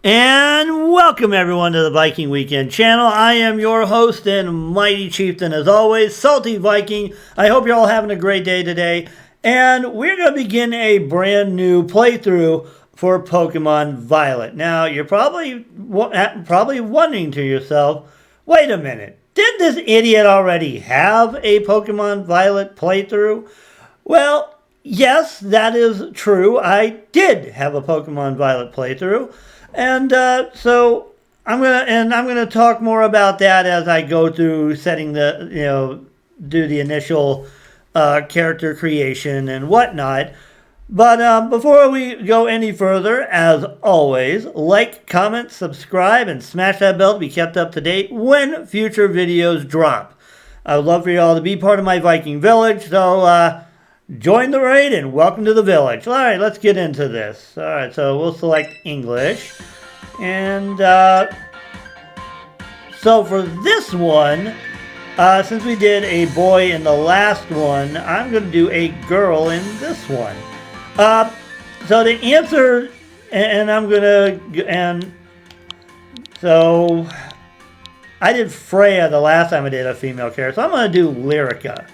And welcome everyone to the Viking Weekend channel. I am your host and mighty chieftain as always, Salty Viking. I hope you're all having a great day today. And we're going to begin a brand new playthrough for Pokemon Violet. Now, you're probably wondering to yourself, wait a minute, did this idiot already have a Pokemon Violet playthrough? Well, yes, that is true. I did have a Pokemon Violet playthrough. And so I'm gonna talk more about that as I go through setting do the initial character creation and whatnot. But before we go any further, as always, like, comment, subscribe, and smash that bell to be kept up to date when future videos drop. I would love for you all to be part of my Viking village, so join the raid and welcome to the village. All right, let's get into this. All right, so we'll select English. And so for this one, since we did a boy in the last one, I'm going to do a girl in this one. So the answer, so I did Freya the last time I did a female character, so I'm going to do Lyrica.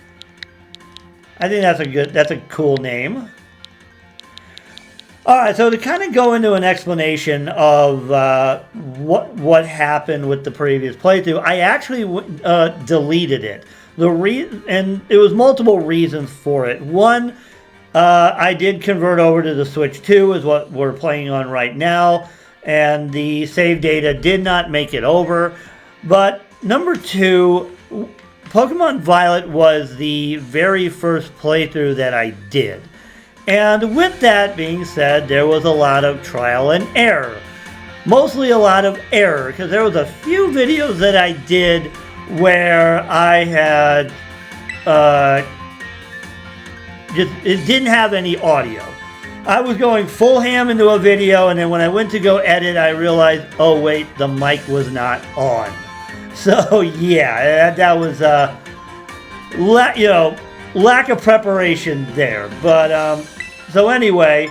I think that's a cool name. All right, so to kind of go into an explanation of what happened with the previous playthrough, I actually deleted it. And it was multiple reasons for it. One, I did convert over to the Switch 2, is what we're playing on right now, and the save data did not make it over. But number two, Pokemon Violet was the very first playthrough that I did. And with that being said, there was a lot of trial and error. Mostly a lot of error, because there was a few videos that I did where I had it didn't have any audio. I was going full ham into a video, and then when I went to go edit, I realized, oh wait, the mic was not on. So yeah, that was lack of preparation there. But so anyway,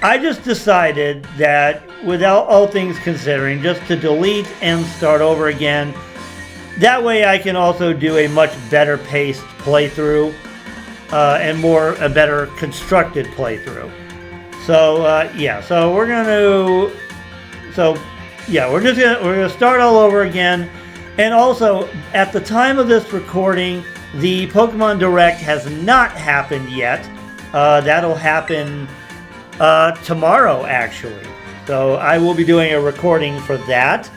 I just decided that without all things considering, just to delete and start over again. That way I can also do a much better paced playthrough and a better constructed playthrough. So we're gonna start all over again. And also, at the time of this recording, the Pokemon Direct has not happened yet. That'll happen tomorrow, actually. So I will be doing a recording for that.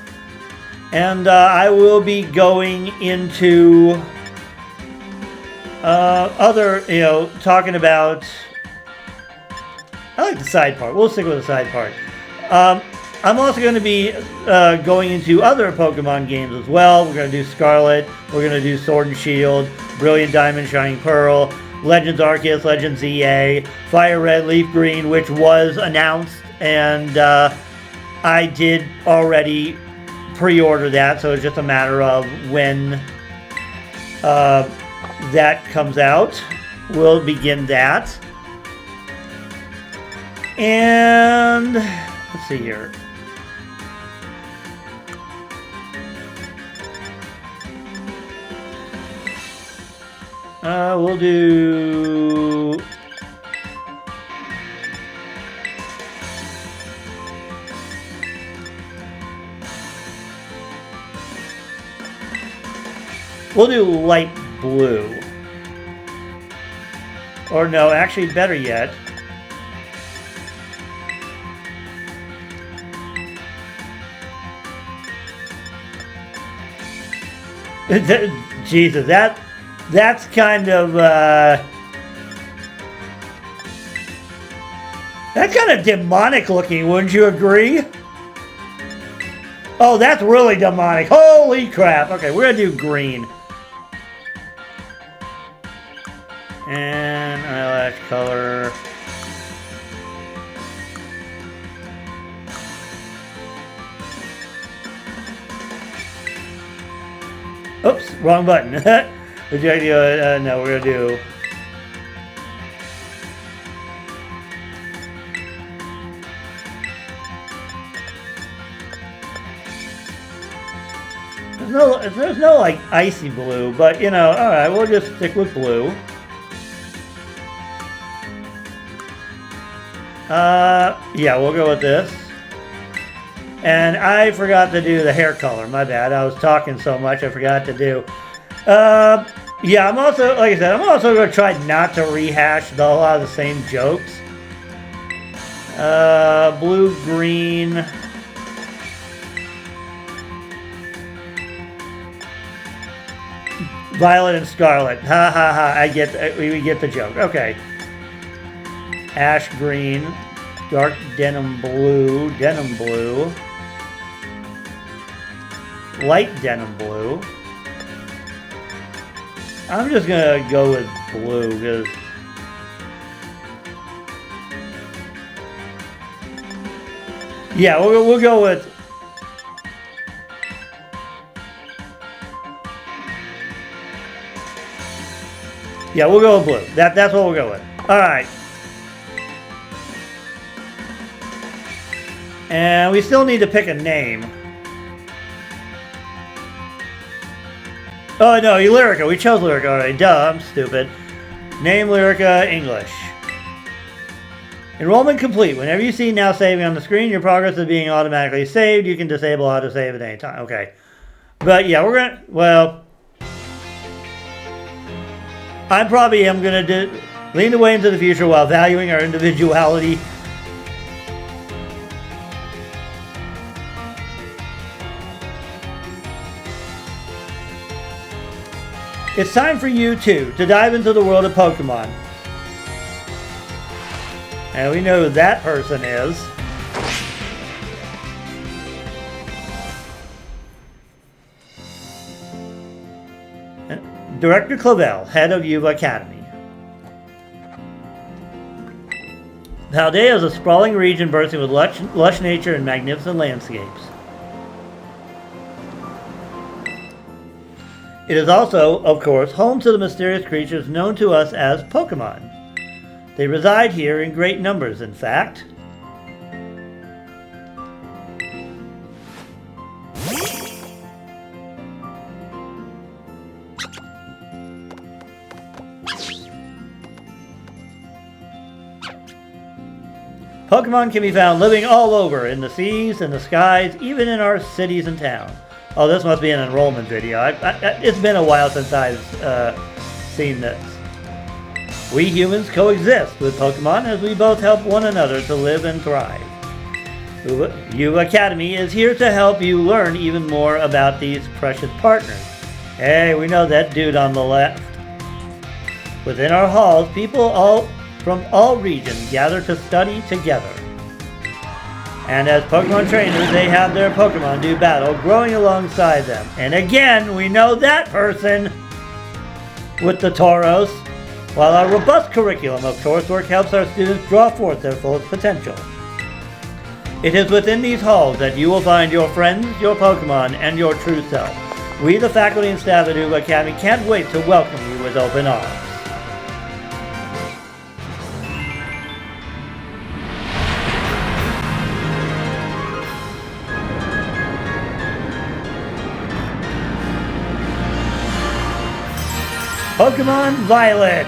And I will be going into talking about... I like the side part. We'll stick with the side part. I'm also going to be going into other Pokemon games as well. We're going to do Scarlet. We're going to do Sword and Shield, Brilliant Diamond, Shining Pearl, Legends Arceus, Legends EA, Fire Red, Leaf Green, which was announced, and I did already pre-order that, so it's just a matter of when that comes out. We'll begin that. And let's see here. We'll do... We'll do light blue. Or no, actually better yet. Jesus, that's kind of that's kind of demonic looking, wouldn't you agree? Oh, that's really demonic. Holy crap. Okay, we're gonna do green. And eyelash color. Oops, wrong button. Would you like to do no, we're gonna do there's no like icy blue, but you know, all right, we'll just stick with blue. Yeah, we'll go with this. And I forgot to do the hair color. My bad. I was talking so much, I forgot to do. Yeah, I'm also, like I said, I'm also going to try not to rehash a lot of the same jokes. Blue, green. Violet and scarlet. Ha ha ha. We get the joke. Okay. Ash green. Dark denim blue. Denim blue. Light denim blue. I'm just gonna go with blue because yeah, we'll go with we'll go with blue. That's what we'll go with. All right. And we still need to pick a name. Oh, no, Lyrica. We chose Lyrica already. Duh, I'm stupid. Name Lyrica, English. Enrollment complete. Whenever you see now saving on the screen, your progress is being automatically saved. You can disable auto save at any time. Okay. But, yeah, we're going to... Well... I probably am going to lean away into the future while valuing our individuality. It's time for you, too, to dive into the world of Pokemon. And we know who that person is. Director Clavell, head of Yuva Academy. Paldea is a sprawling region bursting with lush nature and magnificent landscapes. It is also, of course, home to the mysterious creatures known to us as Pokémon. They reside here in great numbers, in fact. Pokemon can be found living all over, in the seas, in the skies, even in our cities and towns. Oh, this must be an enrollment video. It's been a while since I've seen this. We humans coexist with Pokemon as we both help one another to live and thrive. Yuva Academy is here to help you learn even more about these precious partners. Hey, we know that dude on the left. Within our halls, people from all regions gather to study together. And as Pokemon trainers, they have their Pokemon do battle, growing alongside them. And again, we know that person with the Tauros, while our robust curriculum of coursework helps our students draw forth their fullest potential. It is within these halls that you will find your friends, your Pokemon, and your true self. We, the faculty and staff at Yuva Academy, can't wait to welcome you with open arms. Pokémon Violet!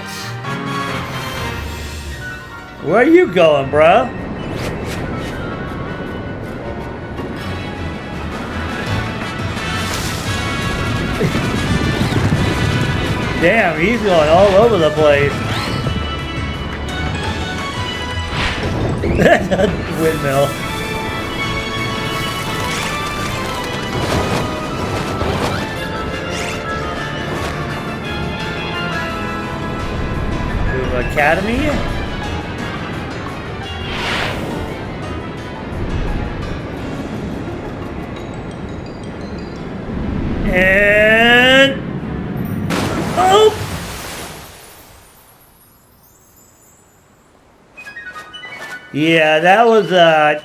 Where are you going, bro? Damn, he's going all over the place. That's a windmill. Academy. And oh! Yeah, that was I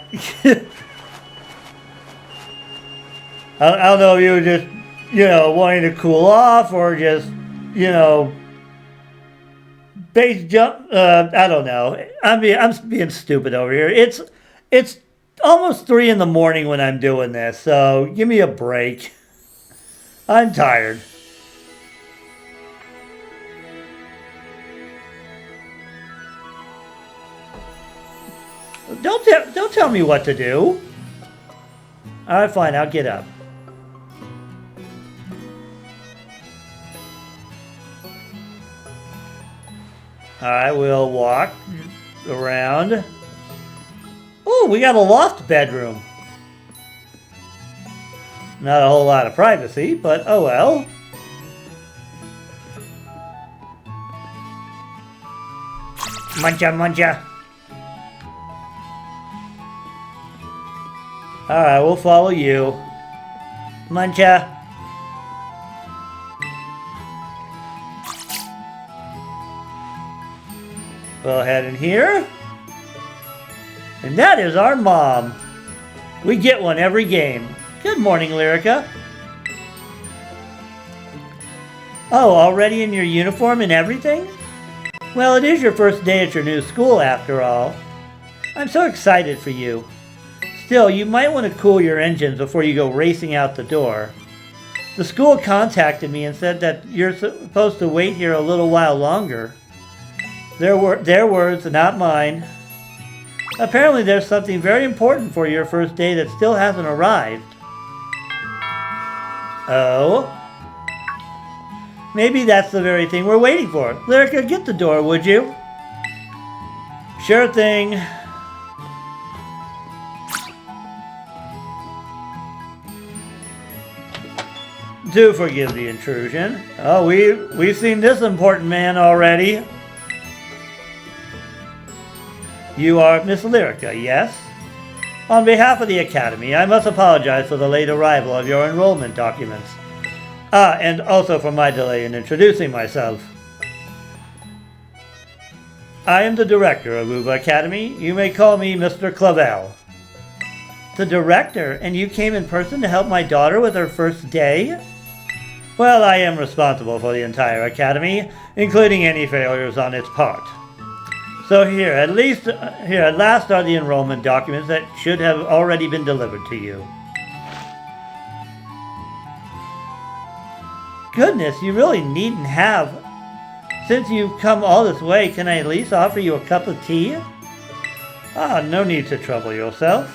don't know if you were just, wanting to cool off or just, base jump. I don't know. I'm being stupid over here. It's almost 3 in the morning when I'm doing this, so give me a break. I'm tired. Don't tell me what to do. Alright, fine, I'll get up. Alright, we'll walk around. Oh, we got a loft bedroom. Not a whole lot of privacy, but oh well. Muncha, muncha. Alright, we'll follow you. Muncha. We'll head in here. And that is our mom. We get one every game. Good morning, Lyrica. Oh, already in your uniform and everything? Well, it is your first day at your new school, after all. I'm so excited for you. Still, you might want to cool your engines before you go racing out the door. The school contacted me and said that you're supposed to wait here a little while longer. Their words, not mine. Apparently there's something very important for your first day that still hasn't arrived. Oh? Maybe that's the very thing we're waiting for. Lyrica, get the door, would you? Sure thing. Do forgive the intrusion. Oh, we've seen this important man already. You are Miss Lyrica, yes? On behalf of the Academy, I must apologize for the late arrival of your enrollment documents. And also for my delay in introducing myself. I am the director of Uva Academy. You may call me Mr. Clavell. The director? And you came in person to help my daughter with her first day? Well, I am responsible for the entire Academy, including any failures on its part. So here at last are the enrollment documents that should have already been delivered to you. Goodness, you really needn't have. Since you've come all this way, can I at least offer you a cup of tea? No need to trouble yourself.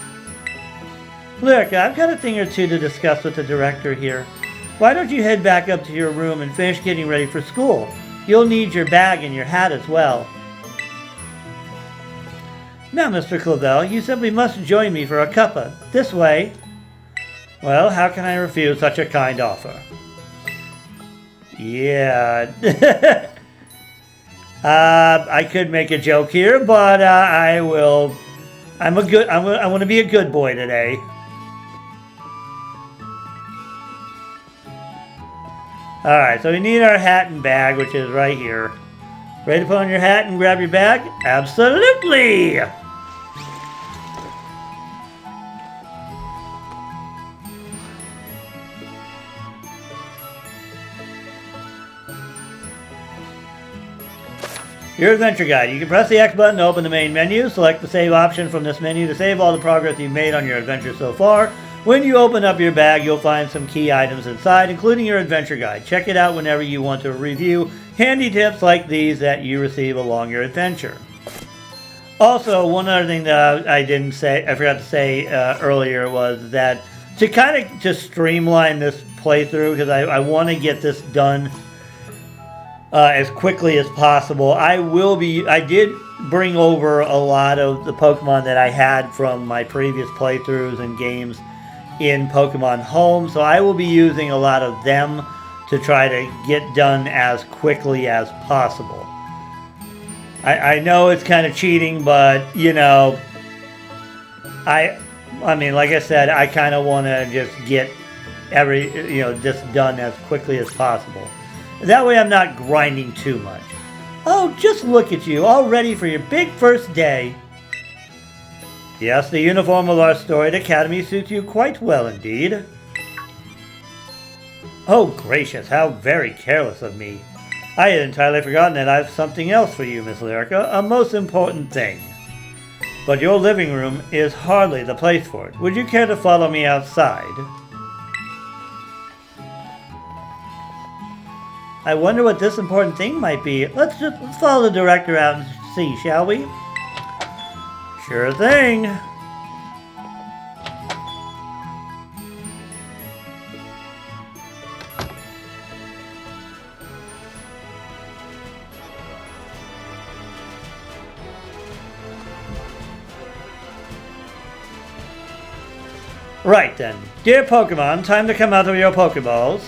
Lyrica, I've got a thing or two to discuss with the director here. Why don't you head back up to your room and finish getting ready for school? You'll need your bag and your hat as well. Now, Mr. Clavell, you simply must join me for a cuppa. This way. Well, how can I refuse such a kind offer? Yeah. I could make a joke here, but I will. I want to be a good boy today. Alright, so we need our hat and bag, which is right here. Ready to put on your hat and grab your bag? Absolutely! Your adventure guide. You can press the X button to open the main menu. Select the save option from this menu to save all the progress you've made on your adventure so far. When you open up your bag, you'll find some key items inside, including your adventure guide. Check it out whenever you want to review handy tips like these that you receive along your adventure. Also, one other thing that I forgot to say earlier was that to kind of just streamline this playthrough, because I want to get this done as quickly as possible. I did bring over a lot of the Pokemon that I had from my previous playthroughs and games in Pokemon Home, so I will be using a lot of them to try to get done as quickly as possible. I know it's kind of cheating, but you know, I mean, like I said, I kind of want to just get this done as quickly as possible. That way I'm not grinding too much. Oh, just look at you, all ready for your big first day. Yes, the uniform of our storied academy suits you quite well indeed. Oh, gracious, how very careless of me. I had entirely forgotten that I have something else for you, Miss Lyrica, a most important thing. But your living room is hardly the place for it. Would you care to follow me outside? I wonder what this important thing might be. Let's follow the director out and see, shall we? Sure thing. Right then. Dear Pokemon, time to come out of your Pokeballs.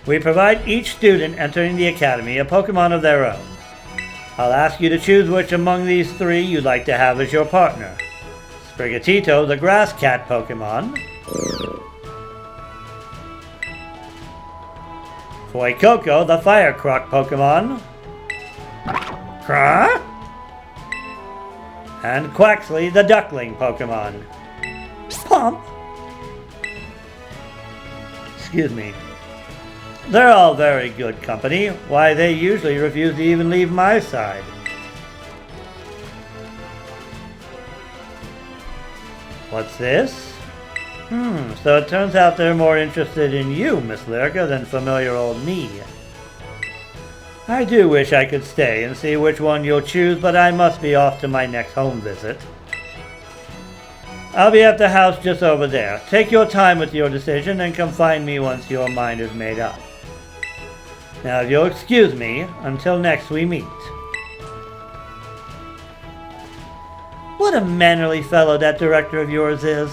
We provide each student entering the Academy a Pokemon of their own. I'll ask you to choose which among these three you'd like to have as your partner. Sprigatito, the Grass Cat Pokemon. Fuecoco, the Fire Croc Pokemon. Krah? And Quaxley, the Duckling Pokemon. Pump? Excuse me. They're all very good company. Why, they usually refuse to even leave my side. What's this? So it turns out they're more interested in you, Miss Lyrica, than familiar old me. I do wish I could stay and see which one you'll choose, but I must be off to my next home visit. I'll be at the house just over there. Take your time with your decision and come find me once your mind is made up. Now, if you'll excuse me, until next we meet. What a mannerly fellow that director of yours is.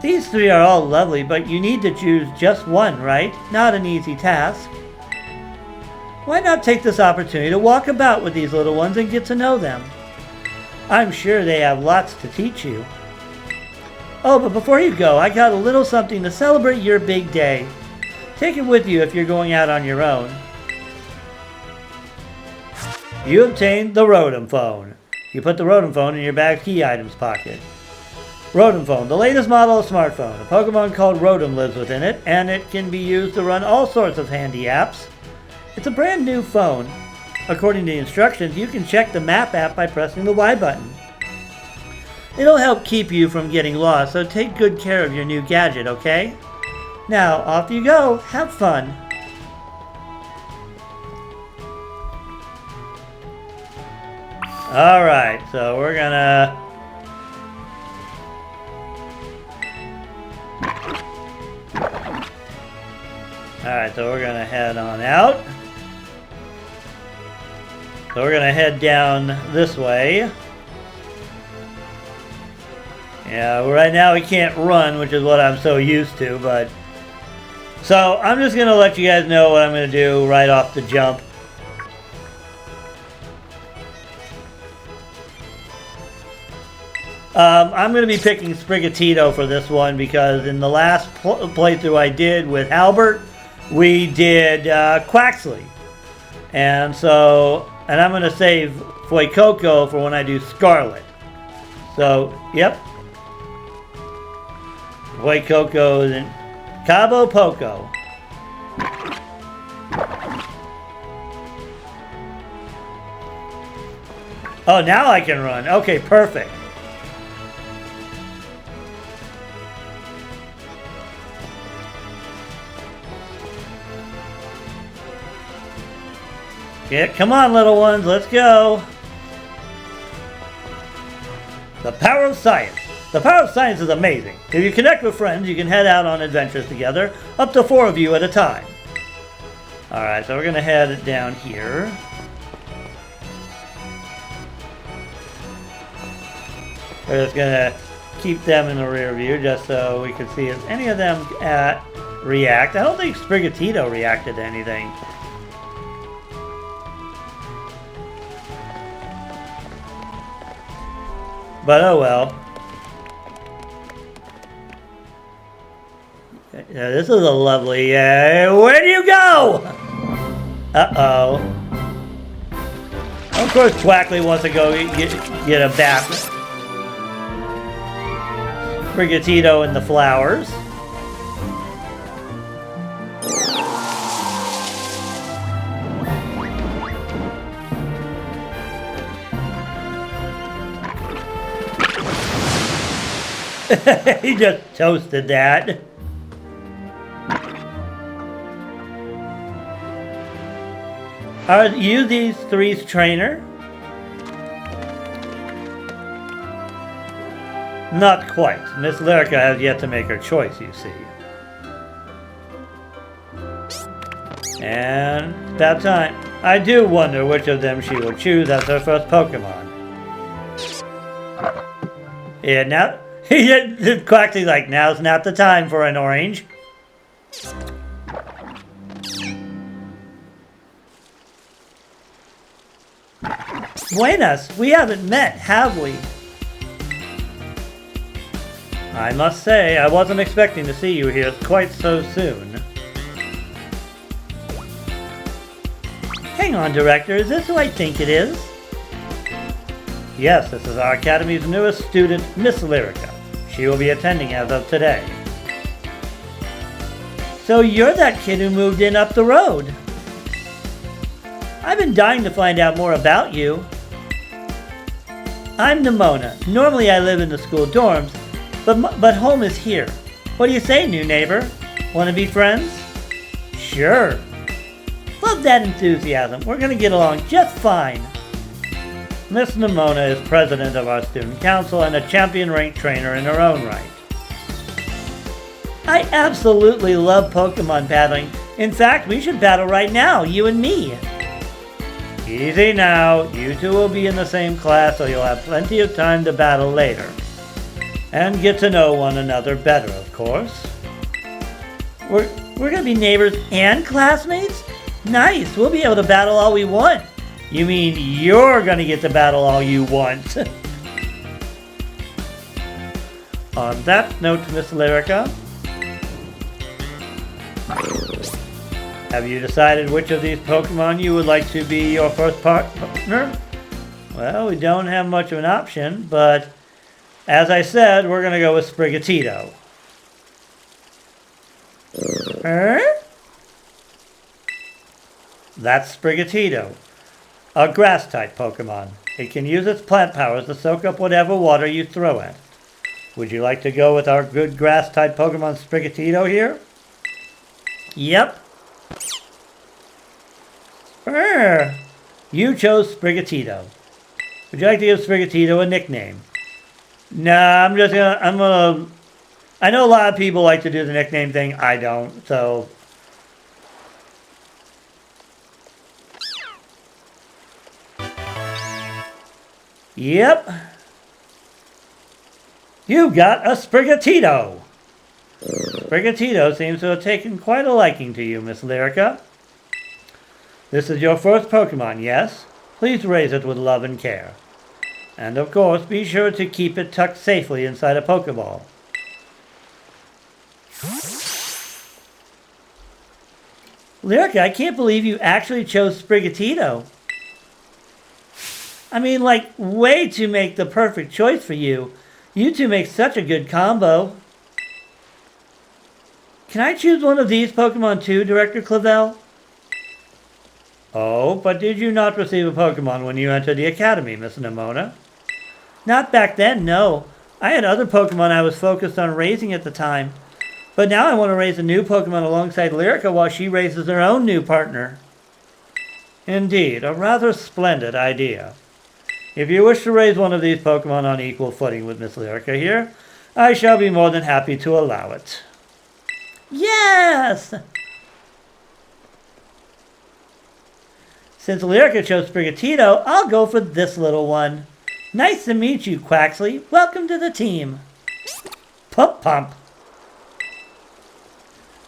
These three are all lovely, but you need to choose just one, right? Not an easy task. Why not take this opportunity to walk about with these little ones and get to know them? I'm sure they have lots to teach you. Oh, but before you go, I got a little something to celebrate your big day. Take it with you if you're going out on your own. You obtained the Rotom Phone. You put the Rotom Phone in your bag's key items pocket. Rotom Phone, the latest model of smartphone. A Pokemon called Rotom lives within it, and it can be used to run all sorts of handy apps. It's a brand new phone. According to the instructions, you can check the map app by pressing the Y button. It'll help keep you from getting lost, so take good care of your new gadget, okay? Now, off you go. Have fun. Alright, so we're gonna... Alright, so we're gonna head on out. So we're gonna head down this way. Yeah, right now we can't run, which is what I'm so used to, but... So, I'm just going to let you guys know what I'm going to do right off the jump. I'm going to be picking Sprigatito for this one because in the last playthrough I did with Halbert, we did Quaxley. And I'm going to save Fuecoco for when I do Scarlet. So, yep. Fuecoco and Cabo Poco. Oh, now I can run. Okay, perfect. Yeah, come on, little ones, let's go. The power of science. The power of science is amazing. If you connect with friends, you can head out on adventures together, up to 4 of you at a time. Alright, so we're going to head down here. We're just going to keep them in the rear view just so we can see if any of them react. I don't think Sprigatito reacted to anything. But oh well. Yeah, this is a lovely... where do you go? Uh-oh. Of course Quaxley wants to go get a bath. Sprigatito in the flowers. He just toasted that. Are you these three's trainer? Not quite. Miss Lyrica has yet to make her choice, you see. And that time, I do wonder which of them she will choose as her first Pokemon. Yeah, now, Quaxly's like, now's not the time for an orange. Buenas, we haven't met, have we? I must say, I wasn't expecting to see you here quite so soon. Hang on, Director, is this who I think it is? Yes, this is our Academy's newest student, Miss Lyrica. She will be attending as of today. So you're that kid who moved in up the road. I've been dying to find out more about you. I'm Nemona. Normally I live in the school dorms, but home is here. What do you say, new neighbor? Want to be friends? Sure. Love that enthusiasm. We're going to get along just fine. Miss Nemona is president of our student council and a champion-ranked trainer in her own right. I absolutely love Pokemon battling. In fact, we should battle right now, you and me. Easy now. You two will be in the same class, so you'll have plenty of time to battle later. And get to know one another better, of course. We're going to be neighbors and classmates? Nice. We'll be able to battle all we want. You mean you're going to get to battle all you want? On that note, Miss Lyrica, have you decided which of these Pokemon you would like to be your first partner? Well, we don't have much of an option, but as I said, we're going to go with Sprigatito. That's Sprigatito, a grass-type Pokemon. It can use its plant powers to soak up whatever water you throw at it. Would you like to go with our good grass-type Pokemon Sprigatito here? Yep. You chose Sprigatito. Would you like to give Sprigatito a nickname? Nah, I'm gonna... I know a lot of people like to do the nickname thing. I don't, so... Yep. You got a Sprigatito. Sprigatito seems to have taken quite a liking to you, Miss Lyrica. This is your first Pokemon, yes? Please raise it with love and care. And of course, be sure to keep it tucked safely inside a Pokeball. Lyrica, I can't believe you actually chose Sprigatito. I mean, like, way to make the perfect choice for you. You two make such a good combo. Can I choose one of these Pokemon too, Director Clavell? Oh, but did you not receive a Pokemon when you entered the Academy, Miss Nemona? Not back then, no. I had other Pokemon I was focused on raising at the time. But now I want to raise a new Pokemon alongside Lyrica while she raises her own new partner. Indeed, a rather splendid idea. If you wish to raise one of these Pokemon on equal footing with Miss Lyrica here, I shall be more than happy to allow it. Yes! Since Lyrica chose Sprigatito, I'll go for this little one. Nice to meet you, Quaxly. Welcome to the team. Pump pump.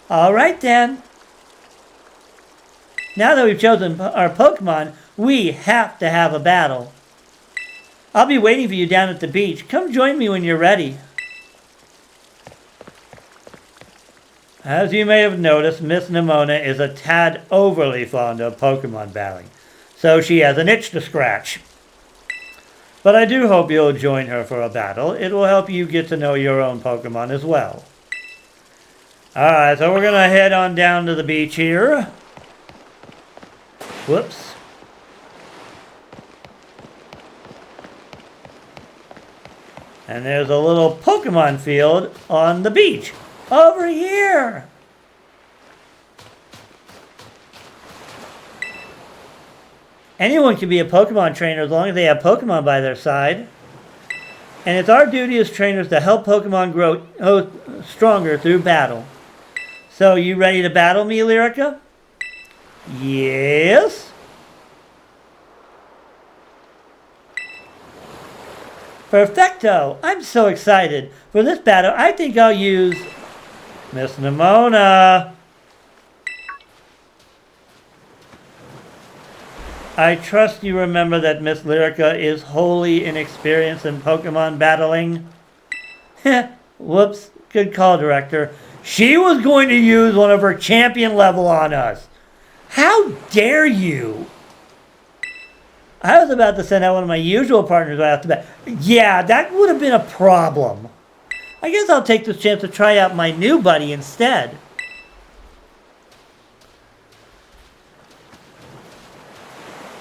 Alright then. Now that we've chosen our Pokemon, we have to have a battle. I'll be waiting for you down at the beach. Come join me when you're ready. As you may have noticed, Miss Nemona is a tad overly fond of Pokemon battling, so she has an itch to scratch. But I do hope you'll join her for a battle. It will help you get to know your own Pokemon as well. Alright, so we're going to head on down to the beach here. Whoops. And there's a little Pokemon field on the beach. Over here! Anyone can be a Pokemon trainer as long as they have Pokemon by their side. And it's our duty as trainers to help Pokemon grow stronger through battle. So, you ready to battle me, Lyrica? Yes? Perfecto! I'm so excited. For this battle, I think I'll use Miss Nemona. I trust you remember that Miss Lyrica is wholly inexperienced in Pokemon battling. Whoops. Good call, Director. She was going to use one of her champion level on us. How dare you? I was about to send out one of my usual partners right off the bat. Yeah, that would have been a problem. I guess I'll take this chance to try out my new buddy instead.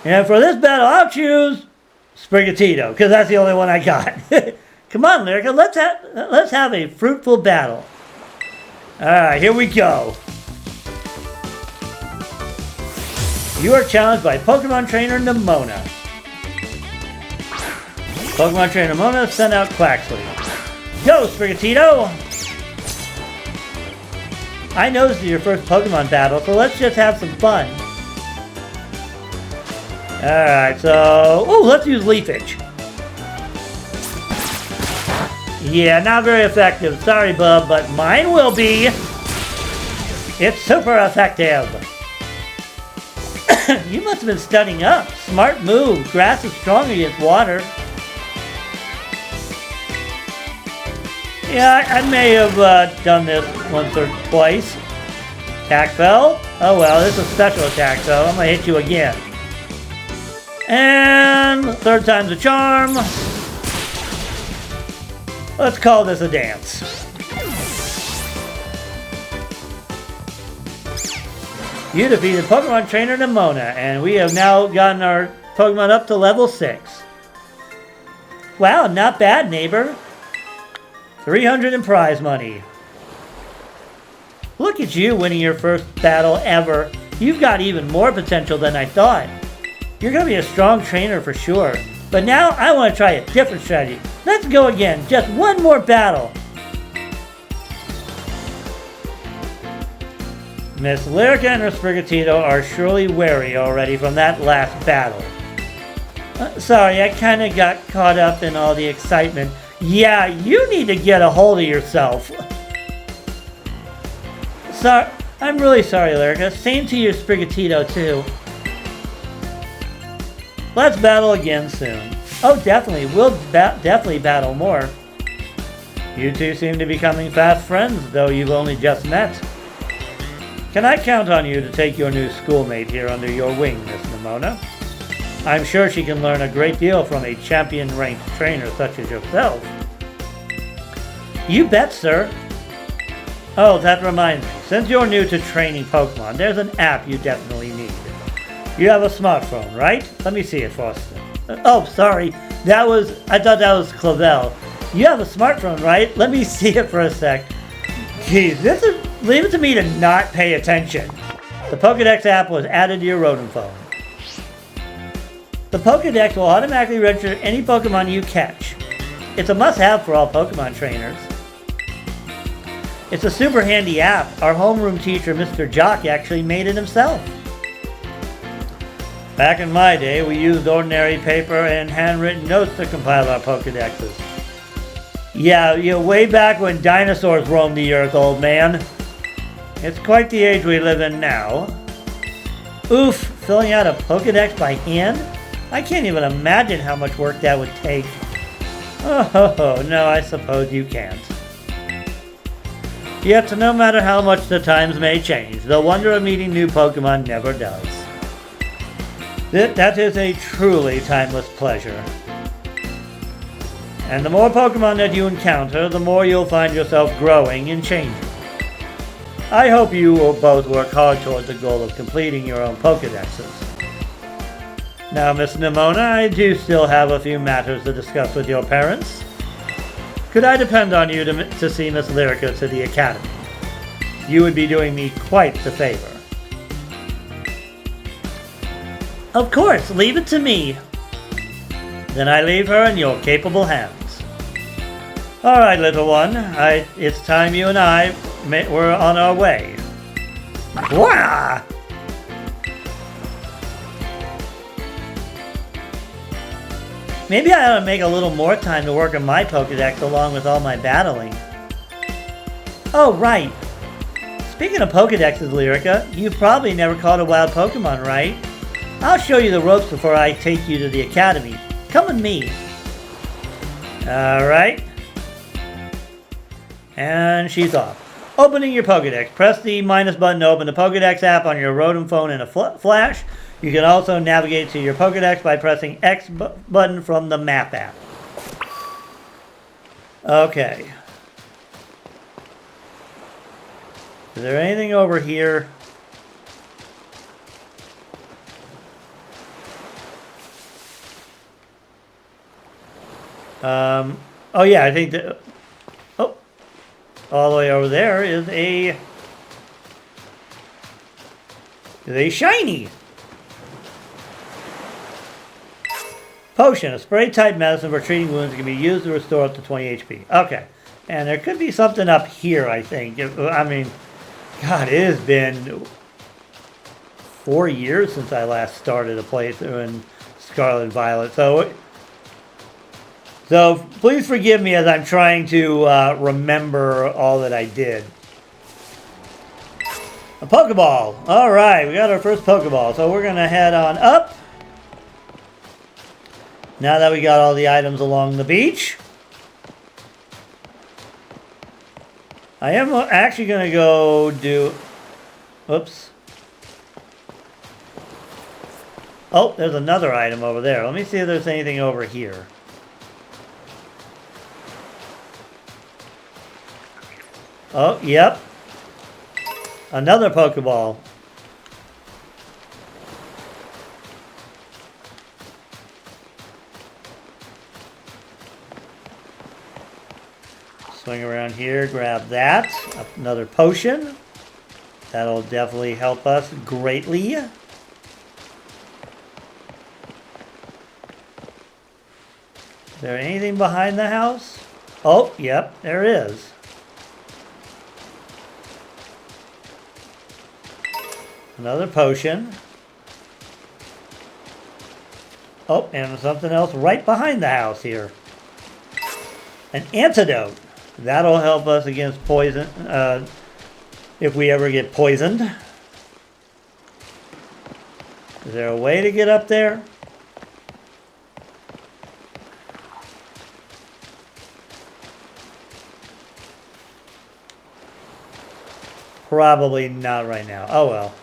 And for this battle, I'll choose Sprigatito, because that's the only one I got. Come on, Lyrica, let's have a fruitful battle. Alright, here we go. You are challenged by Pokemon Trainer Nemona. Pokemon Trainer Nemona, send out Quaxley. Go, Sprigatito! I know this is your first Pokemon battle, so let's just have some fun. Alright, so... Ooh, let's use Leafage. Yeah, not very effective. Sorry, bub, but mine will be. It's super effective. You must have been studying up. Smart move. Grass is strong against water. Yeah, I may have done this once or twice. Clavell. Oh well, this is a special attack, so I'm going to hit you again. And third time's a charm. Let's call this a dance. You defeated Pokemon Trainer Nemona, and we have now gotten our Pokemon up to level 6. Wow, not bad, neighbor. 300 in prize money. Look at you winning your first battle ever. You've got even more potential than I thought. You're going to be a strong trainer for sure. But now I want to try a different strategy. Let's go again. Just one more battle. Miss Lyrica and her Sprigatito are surely wary already from that last battle. Sorry, I kind of got caught up in all the excitement. Yeah, you need to get a hold of yourself. Sorry, I'm really sorry, Lyrica. Same to your Sprigatito, too. Let's battle again soon. Oh, definitely. We'll definitely battle more. You two seem to be becoming fast friends, though you've only just met. Can I count on you to take your new schoolmate here under your wing, Miss Nemona? I'm sure she can learn a great deal from a champion-ranked trainer such as yourself. You bet, sir. Oh, that reminds me. Since you're new to training Pokemon, there's an app you definitely need. You have a smartphone, right? Let me see it, Foster. Oh, sorry. I thought that was Clavell. You have a smartphone, right? Let me see it for a sec. Geez, leave it to me to not pay attention. The Pokédex app was added to your rodent phone. The Pokédex will automatically register any Pokemon you catch. It's a must-have for all Pokemon trainers. It's a super handy app. Our homeroom teacher, Mr. Jock, actually made it himself. Back in my day, we used ordinary paper and handwritten notes to compile our Pokédexes. Yeah, way back when dinosaurs roamed the earth, old man. It's quite the age we live in now. Oof, filling out a Pokédex by hand? I can't even imagine how much work that would take. Oh, no, I suppose you can't. Yet, no matter how much the times may change, the wonder of meeting new Pokemon never does. That is a truly timeless pleasure. And the more Pokemon that you encounter, the more you'll find yourself growing and changing. I hope you will both work hard towards the goal of completing your own Pokédexes. Now, Miss Nemona, I do still have a few matters to discuss with your parents. Could I depend on you to see Miss Lyrica to the academy? You would be doing me quite the favor. Of course, leave it to me. Then I leave her in your capable hands. Alright, little one. It's time you and I were on our way. Wah! Maybe I ought to make a little more time to work on my Pokédex along with all my battling. Oh, right. Speaking of Pokédexes, Lyrica, you've probably never caught a wild Pokemon, right? I'll show you the ropes before I take you to the academy. Come with me. Alright. And she's off. Opening your Pokédex. Press the minus button to open the Pokédex app on your Rotom phone in a flash. You can also navigate to your Pokédex by pressing X button from the map app. Okay. Is there anything over here? Oh yeah, I think that... Oh! All the way over there is a shiny! Potion, a spray-type medicine for treating wounds that can be used to restore up to 20 HP. Okay. And there could be something up here, I think. I mean, God, it has been 4 years since I last started a playthrough in Scarlet and Violet. So please forgive me as I'm trying to remember all that I did. A Pokeball. All right, we got our first Pokeball. So we're going to head on up. Now that we got all the items along the beach. I am actually going to go do... Oops. Oh, there's another item over there. Let me see if there's anything over here. Oh, yep. Another Pokeball. Swing around here, grab that. Another potion. That'll definitely help us greatly. Is there anything behind the house? Oh, yep, there is. Another potion. Oh, and something else right behind the house here. An antidote. That'll help us against poison, if we ever get poisoned. Is there a way to get up there? Probably not right now. Oh well.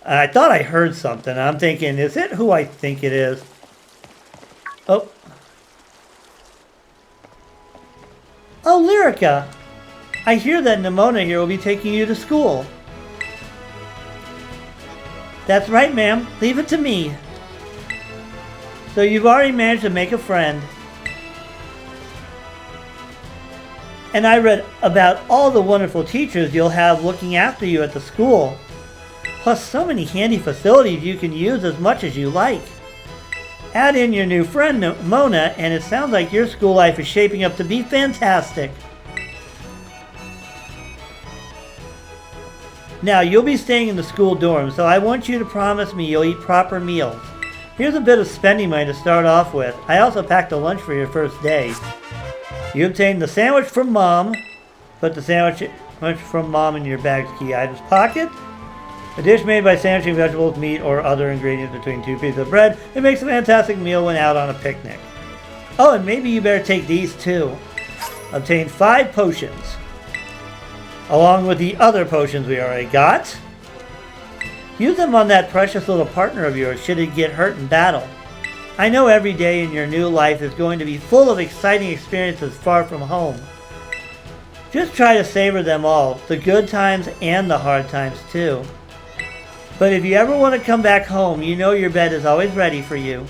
I thought I heard something. I'm thinking, is it who I think it is? Oh. Oh, Lyrica. I hear that Nemona here will be taking you to school. That's right, ma'am. Leave it to me. So you've already managed to make a friend. And I read about all the wonderful teachers you'll have looking after you at the school. Plus so many handy facilities you can use as much as you like. Add in your new friend Nemona, and it sounds like your school life is shaping up to be fantastic. Now, you'll be staying in the school dorm, so I want you to promise me you'll eat proper meals. Here's a bit of spending money to start off with. I also packed a lunch for your first day. You obtained the sandwich from Mom. Put the sandwich from Mom in your bag's key items pocket. A dish made by sandwiching vegetables, meat, or other ingredients between two pieces of bread. It makes a fantastic meal when out on a picnic. Oh, and maybe you better take these too. Obtain 5 potions. Along with the other potions we already got. Use them on that precious little partner of yours should it get hurt in battle. I know every day in your new life is going to be full of exciting experiences far from home. Just try to savor them all, the good times and the hard times too. But if you ever want to come back home, you know your bed is always ready for you.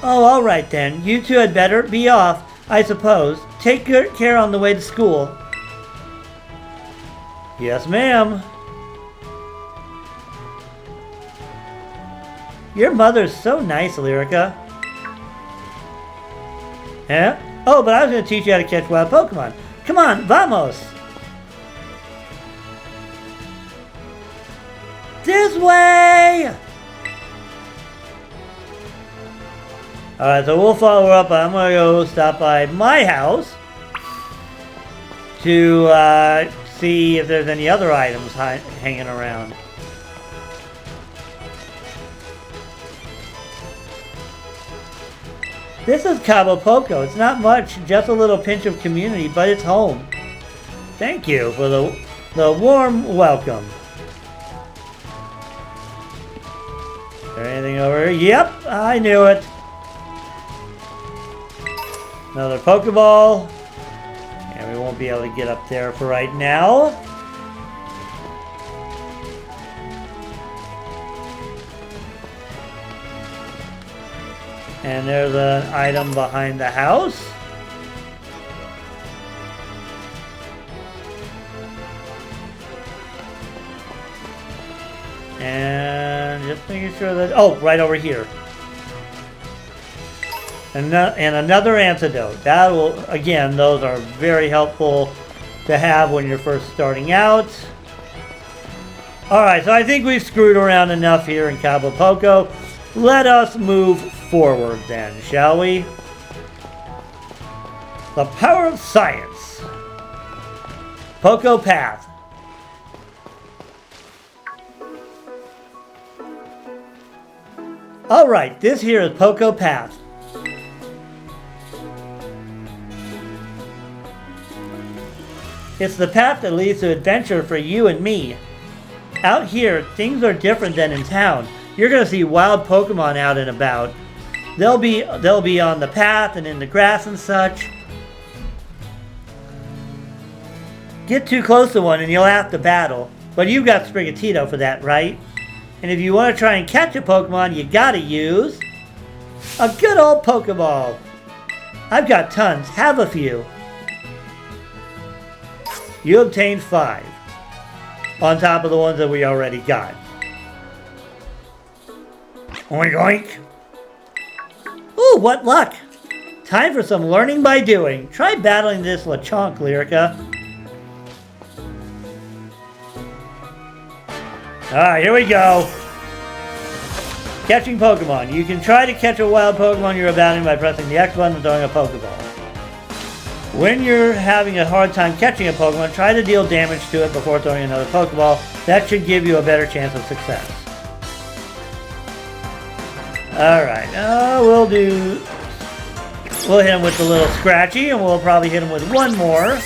Oh, alright then. You two had better be off, I suppose. Take good care on the way to school. Yes, ma'am. Your mother's so nice, Lyrica. Eh? Oh, but I was going to teach you how to catch wild Pokemon. Come on, vamos! This way! Alright, so we'll follow her up. I'm going to go stop by my house to see if there's any other items hanging around. This is Cabo Poco. It's not much, just a little pinch of community, but it's home. Thank you for the warm welcome. Is there anything over here? Yep, I knew it. Another Pokeball. And we won't be able to get up there for right now. And there's an item behind the house. And just making sure that... Oh, right over here. And another antidote. That will, again, those are very helpful to have when you're first starting out. Alright, so I think we've screwed around enough here in Cabo Poco. Let us move forward then, shall we? The power of science. Poco Path. Alright, this here is Poco Path. It's the path that leads to adventure for you and me. Out here, things are different than in town. You're going to see wild Pokemon out and about. They'll be on the path and in the grass and such. Get too close to one and you'll have to battle. But you've got Sprigatito for that, right? And if you want to try and catch a Pokemon, you gotta use a good old Pokeball. I've got tons. Have a few. You obtained 5. On top of the ones that we already got. Oink oink. Ooh, what luck! Time for some learning by doing. Try battling this Lechonk, Lyrica. Alright, here we go. Catching Pokemon. You can try to catch a wild Pokemon you're battling by pressing the X button and throwing a Pokeball. When you're having a hard time catching a Pokemon, try to deal damage to it before throwing another Pokeball. That should give you a better chance of success. Alright, we'll hit him with the little Scratchy, and we'll probably hit him with one more,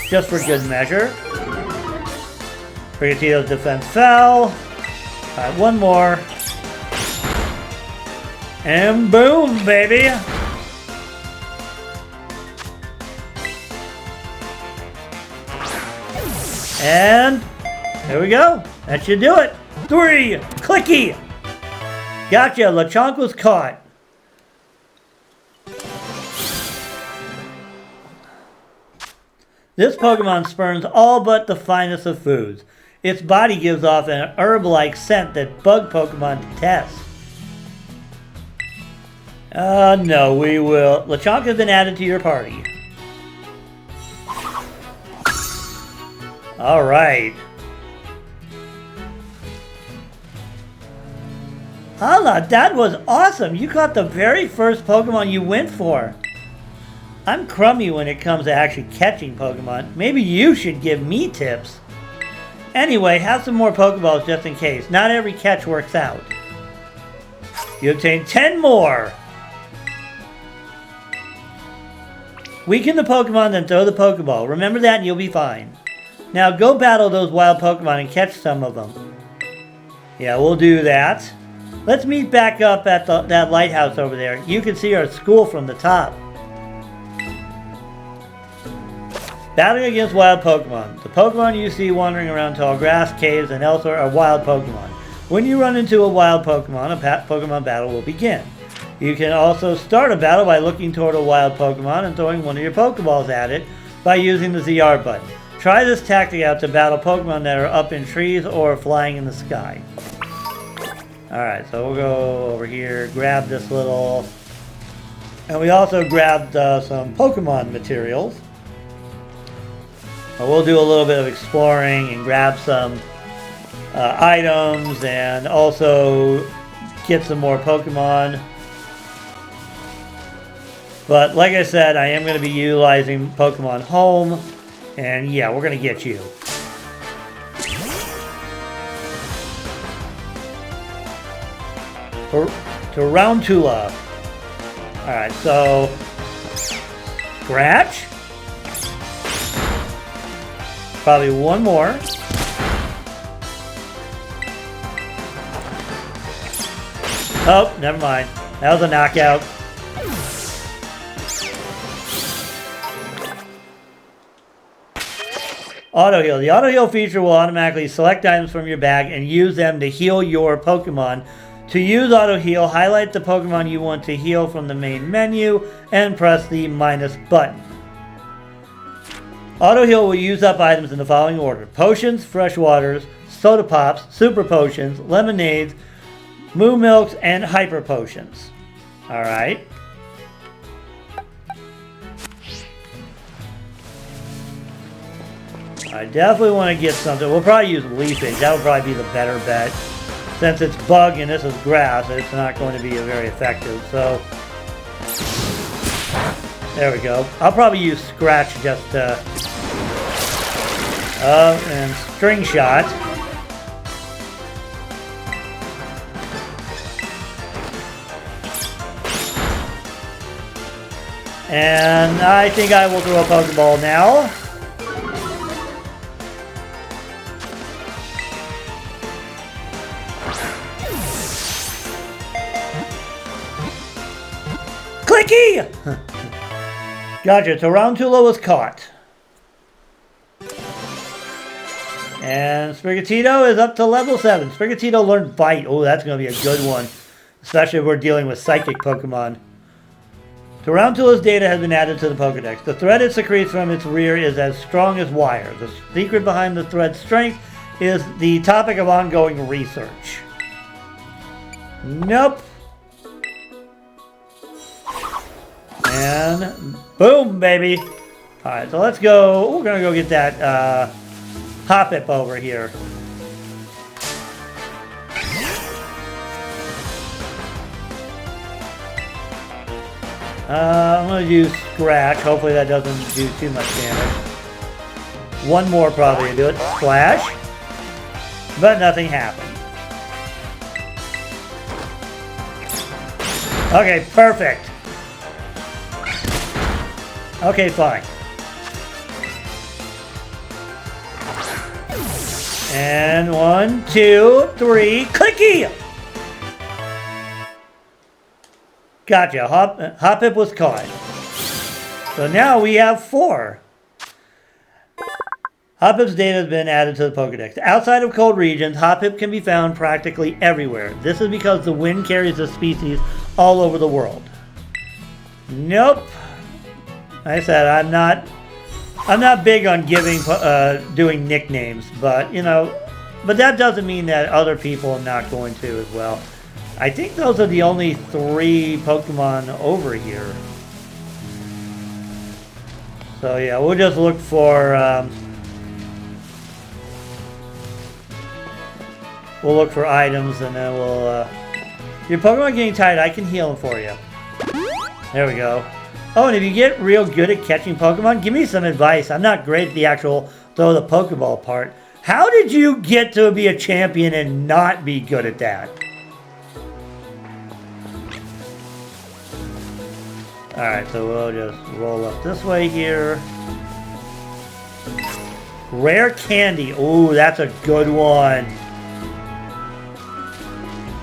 just for good measure. Sprigatito's defense fell. Alright, one more. And boom, baby! And there we go. That should do it. 3! Clicky! Gotcha, Lechonk was caught. This Pokemon spurns all but the finest of foods. Its body gives off an herb-like scent that bug Pokemon detest. No, we will. Lechonk has been added to your party. Alright. Hala, that was awesome! You caught the very first Pokemon you went for. I'm crummy when it comes to actually catching Pokemon. Maybe you should give me tips. Anyway, have some more Pokeballs just in case. Not every catch works out. You obtain 10 more! Weaken the Pokemon, then throw the Pokeball. Remember that and you'll be fine. Now go battle those wild Pokemon and catch some of them. Yeah, we'll do that. Let's meet back up at that lighthouse over there. You can see our school from the top. Battling against wild Pokemon. The Pokemon you see wandering around tall grass, caves, and elsewhere are wild Pokemon. When you run into a wild Pokemon, a Pokemon battle will begin. You can also start a battle by looking toward a wild Pokemon and throwing one of your Pokeballs at it by using the ZR button. Try this tactic out to battle Pokemon that are up in trees or flying in the sky. Alright, so we'll go over here, grab this little... And we also grabbed some Pokemon materials. We'll do a little bit of exploring and grab some items and also get some more Pokemon. But like I said, I am going to be utilizing Pokemon Home. And yeah, we're going to get you. Tarantula. Alright, so... Scratch. Probably one more. Oh, never mind. That was a knockout. Auto heal. The auto heal feature will automatically select items from your bag and use them to heal your Pokemon. To use auto heal, highlight the Pokemon you want to heal from the main menu and press the minus button. Auto heal will use up items in the following order: potions, fresh waters, soda pops, super potions, lemonades, moo milks, and hyper potions. Alright. I definitely want to get something. We'll probably use leafage. That would probably be the better bet. Since it's bug and this is grass, it's not going to be very effective. So, there we go. I'll probably use Scratch just to... and String Shot. And I think I will throw a Pokeball now. Clicky! Gotcha, Tarantula was caught. And Sprigatito is up to level 7. Sprigatito learned Bite. Oh, that's going to be a good one. Especially if we're dealing with Psychic Pokemon. Tarantula's data has been added to the Pokedex. The thread it secretes from its rear is as strong as wire. The secret behind the thread's strength is the topic of ongoing research. Nope. And boom, baby. Alright, so let's go. We're going to go get that Hoppip over here. I'm going to use Scratch. Hopefully that doesn't do too much damage. One more probably to do it. Splash. But nothing happened. Okay, perfect. Okay, fine. And 1, 2, 3, clicky! Gotcha, Hoppip was caught. So now we have 4. Hoppip's data has been added to the Pokedex. Outside of cold regions, Hoppip can be found practically everywhere. This is because the wind carries the species all over the world. Nope. Like I said, I'm not big on doing nicknames, but you know, but that doesn't mean that other people are not going to as well. I think those are the only 3 Pokemon over here. So yeah, we'll just look for items, and then we'll your Pokemon getting tired, I can heal them for you. There we go. Oh, and if you get real good at catching Pokemon, give me some advice. I'm not great at the actual throw the Pokeball part. How did you get to be a champion and not be good at that? Alright, so we'll just roll up this way here. Rare Candy. Ooh, that's a good one.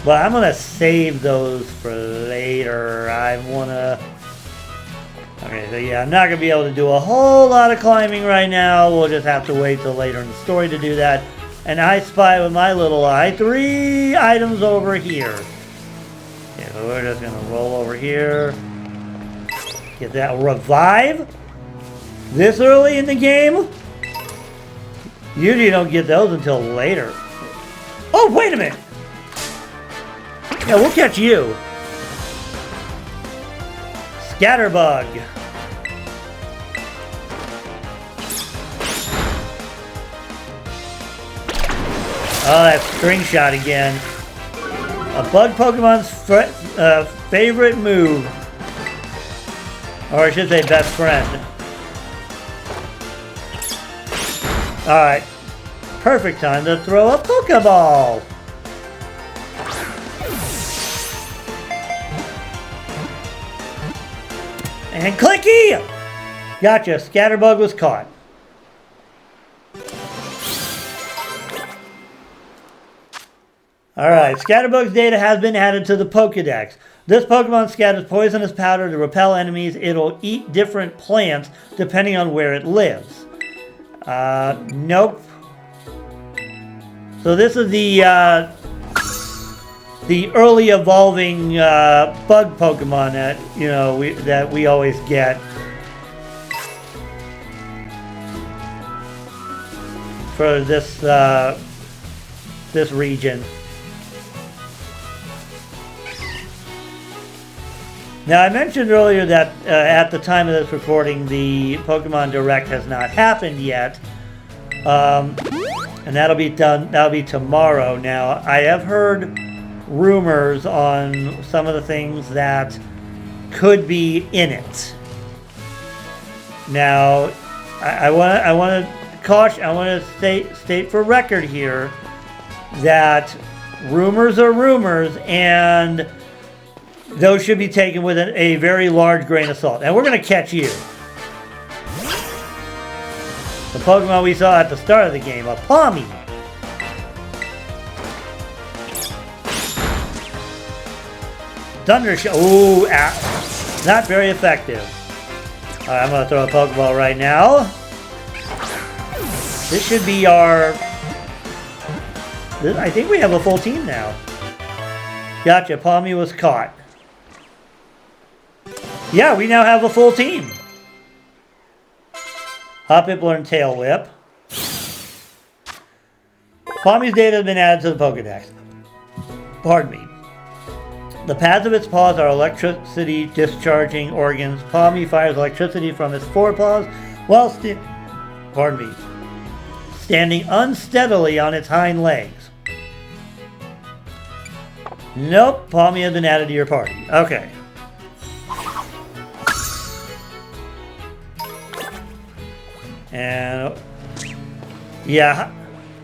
But I'm going to save those for later. I Okay, so yeah, I'm not going to be able to do a whole lot of climbing right now. We'll just have to wait till later in the story to do that. And I spy with my little eye 3 items over here. Okay, so we're just going to roll over here. Get that revive. This early in the game? Usually you don't get those until later. Oh, wait a minute. Yeah, we'll catch you. Scatterbug. Oh, that string shot again. A bug Pokemon's favorite move. Or I should say best friend. Alright. Perfect time to throw a Pokeball. And clicky! Gotcha. Scatterbug was caught. Alright, Scatterbug's data has been added to the Pokedex. This Pokemon scatters poisonous powder to repel enemies. It'll eat different plants depending on where it lives. Nope. So this is the early evolving bug Pokemon that that we always get for this this region. Now, I mentioned earlier that at the time of this recording, the Pokemon Direct has not happened yet, and that'll be tomorrow. Now, I have heard rumors on some of the things that could be in it. Now, I want to caution. I want to state for record here that rumors are rumors, and those should be taken with a very large grain of salt. And we're going to catch you. The Pokemon we saw at the start of the game, a Palmy. Thunder Shock. Ooh, not very effective. Alright, I'm going to throw a Pokeball right now. This should be our... I think we have a full team now. Gotcha, Palmy was caught. Yeah, we now have a full team. Hop Whip learned Tail Whip. Palmy's data has been added to the Pokedex. Pardon me. The pads of its paws are electricity discharging organs. Palmy fires electricity from its forepaws while standing unsteadily on its hind legs. Nope, Palmy has been added to your party. Okay. And yeah,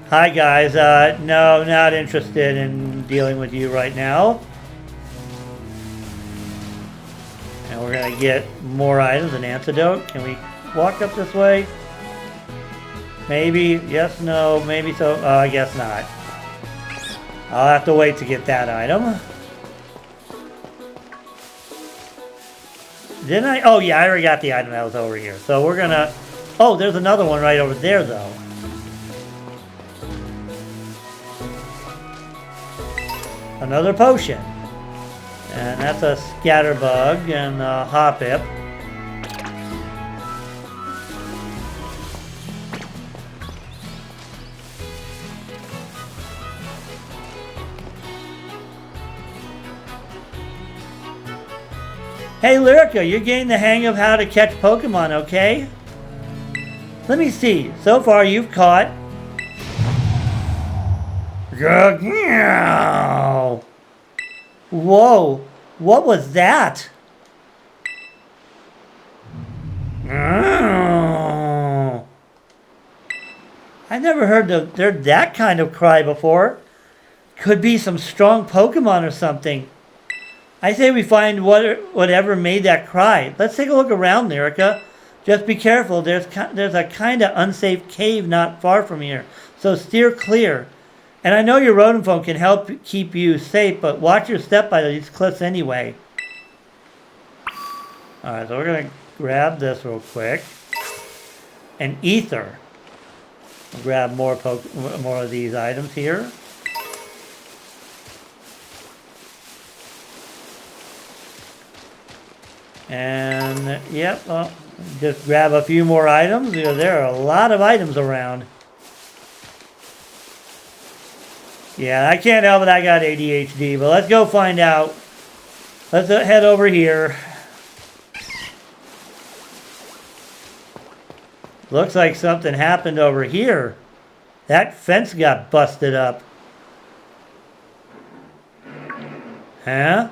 hi guys. No, not interested in dealing with you right now. And we're gonna get more items, an antidote. Can we walk up this way? Maybe, yes, no, maybe so. I guess not. I'll have to wait to get that item. Didn't I? Oh yeah, I already got the item that was over here. So we're gonna... Oh, there's another one right over there, though. Another potion. And that's a Scatterbug and a Hoppip. Hey, Lyrica, you're getting the hang of how to catch Pokemon, okay? Let me see. So far, you've caught... Whoa. What was that? I never heard that kind of cry before. Could be some strong Pokemon or something. I say we find whatever made that cry. Let's take a look around, Lyrica. Just be careful. There's a kind of unsafe cave not far from here, so steer clear. And I know your rodent phone can help keep you safe, but watch your step by these cliffs anyway. Alright, so we're going to grab this real quick. An ether. We'll grab more of these items here. And, yep, well, just grab a few more items. You know, there are a lot of items around. Yeah, I can't help it. I got ADHD, but let's go find out. Let's head over here. Looks like something happened over here. That fence got busted up. Huh?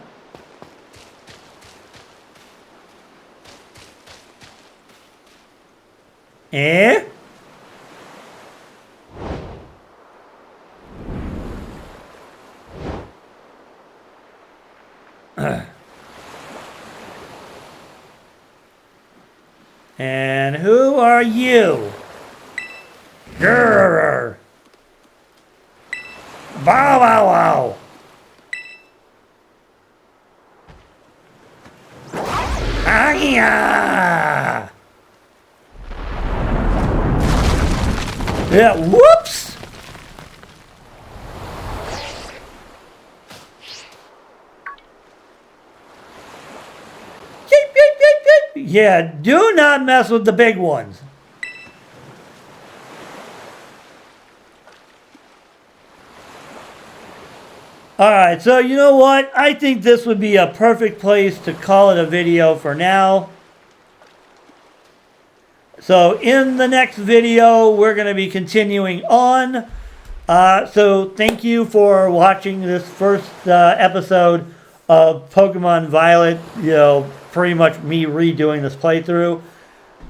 Eh? And who are you? Grrr. Bow wow wow. Ah-yeah. Yeah, whoops! Yeah, do not mess with the big ones. Alright, so you know what? I think this would be a perfect place to call it a video for now. So in the next video, we're going to be continuing on. So thank you for watching this first episode of Pokemon Violet. You know, pretty much me redoing this playthrough.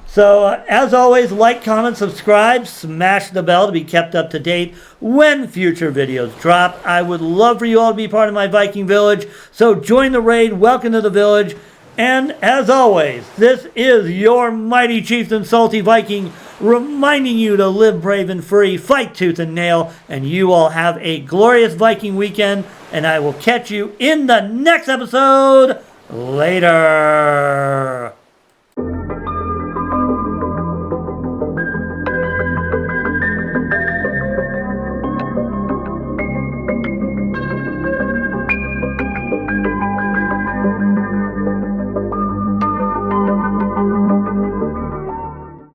So as always, like, comment, subscribe, smash the bell to be kept up to date when future videos drop. I would love for you all to be part of my Viking village. So join the raid, welcome to the village. And as always, this is your mighty chieftain, Salty Viking, reminding you to live brave and free, fight tooth and nail, and you all have a glorious Viking weekend, and I will catch you in the next episode. Later.